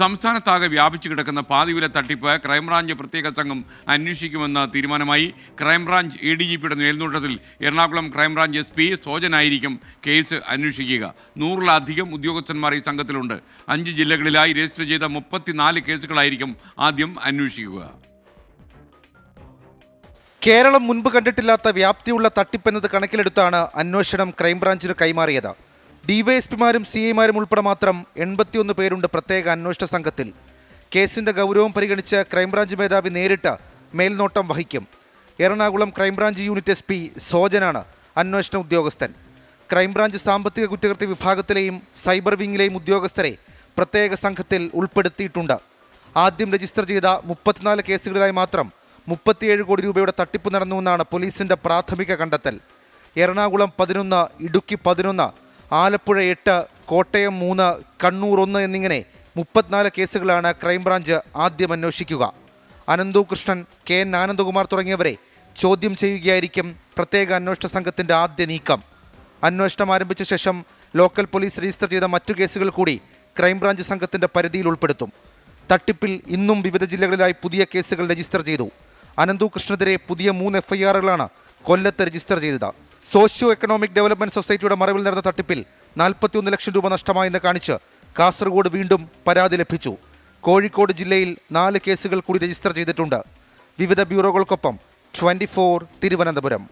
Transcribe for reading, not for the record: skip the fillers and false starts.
സംസ്ഥാനത്താകെ വ്യാപിച്ചു കിടക്കുന്ന പാതിവില തട്ടിപ്പ് ക്രൈംബ്രാഞ്ച് പ്രത്യേക സംഘം അന്വേഷിക്കുമെന്ന തീരുമാനമായി. ക്രൈംബ്രാഞ്ച് ADGPയുടെ മേൽനോട്ടത്തിൽ എറണാകുളം ക്രൈംബ്രാഞ്ച് SP സോജനായിരിക്കും കേസ് അന്വേഷിക്കുക. 100-ലധികം ഉദ്യോഗസ്ഥന്മാർ ഈ സംഘത്തിലുണ്ട്. 5 ജില്ലകളിലായി രജിസ്റ്റർ ചെയ്ത 34 കേസുകളായിരിക്കും ആദ്യം അന്വേഷിക്കുക. കേരളം മുൻപ് കണ്ടിട്ടില്ലാത്ത വ്യാപ്തിയുള്ള തട്ടിപ്പെന്നത് കണക്കിലെടുത്താണ് അന്വേഷണം ക്രൈംബ്രാഞ്ചിന് കൈമാറിയത്. DYSPമാരും CIമാരും ഉൾപ്പെടെ മാത്രം 81 പേരുണ്ട് പ്രത്യേക അന്വേഷണ സംഘത്തിൽ. കേസിന്റെ ഗൗരവം പരിഗണിച്ച് ക്രൈംബ്രാഞ്ച് മേധാവി നേരിട്ട് മേൽനോട്ടം വഹിക്കും. എറണാകുളം ക്രൈംബ്രാഞ്ച് യൂണിറ്റ് SP സോജനാണ് അന്വേഷണ ഉദ്യോഗസ്ഥൻ. ക്രൈംബ്രാഞ്ച് സാമ്പത്തിക കുറ്റകൃത്യ വിഭാഗത്തിലെയും സൈബർ വിങ്ങിലെയും ഉദ്യോഗസ്ഥരെ പ്രത്യേക സംഘത്തിൽ ഉൾപ്പെടുത്തിയിട്ടുണ്ട്. ആദ്യം രജിസ്റ്റർ ചെയ്ത 34 കേസുകളിലായി മാത്രം 37 കോടി രൂപയുടെ തട്ടിപ്പ് നടന്നുവെന്നാണ് പോലീസിന്റെ പ്രാഥമിക കണ്ടെത്തൽ. എറണാകുളം 11, ഇടുക്കി 11, ആലപ്പുഴ 8, കോട്ടയം 3, കണ്ണൂർ 1 എന്നിങ്ങനെ 34 കേസുകളാണ് ക്രൈംബ്രാഞ്ച് ആദ്യം അന്വേഷിക്കുക. അനന്തു കൃഷ്ണൻ, KN ആനന്ദകുമാർ തുടങ്ങിയവരെ ചോദ്യം ചെയ്യുകയായിരിക്കും പ്രത്യേക അന്വേഷണ സംഘത്തിന്റെ ആദ്യ നീക്കം. അന്വേഷണം ആരംഭിച്ച ശേഷം ലോക്കൽ പോലീസ് രജിസ്റ്റർ ചെയ്ത മറ്റു കേസുകൾ കൂടി ക്രൈംബ്രാഞ്ച് സംഘത്തിന്റെ പരിധിയിൽ ഉൾപ്പെടുത്തും. തട്ടിപ്പിൽ ഇന്നും വിവിധ ജില്ലകളിലായി പുതിയ കേസുകൾ രജിസ്റ്റർ ചെയ്തു. അനന്തു കൃഷ്ണനെതിരെ പുതിയ 3 FIRകളാണ് കൊല്ലത്ത് രജിസ്റ്റർ ചെയ്തത്. സോഷ്യോ എക്കണോമിക് ഡെവലപ്മെന്റ് സൊസൈറ്റിയുടെ മറവിൽ നടന്ന തട്ടിപ്പിൽ 41 ലക്ഷം രൂപ നഷ്ടമായെന്ന് കാണിച്ച് കാസർഗോഡ് വീണ്ടും പരാതി ലഭിച്ചു. കോഴിക്കോട് ജില്ലയിൽ 4 കേസുകൾ കൂടി രജിസ്റ്റർ ചെയ്തിട്ടുണ്ട്. വിവിധ ബ്യൂറോകൾക്കൊപ്പം 24 തിരുവനന്തപുരം.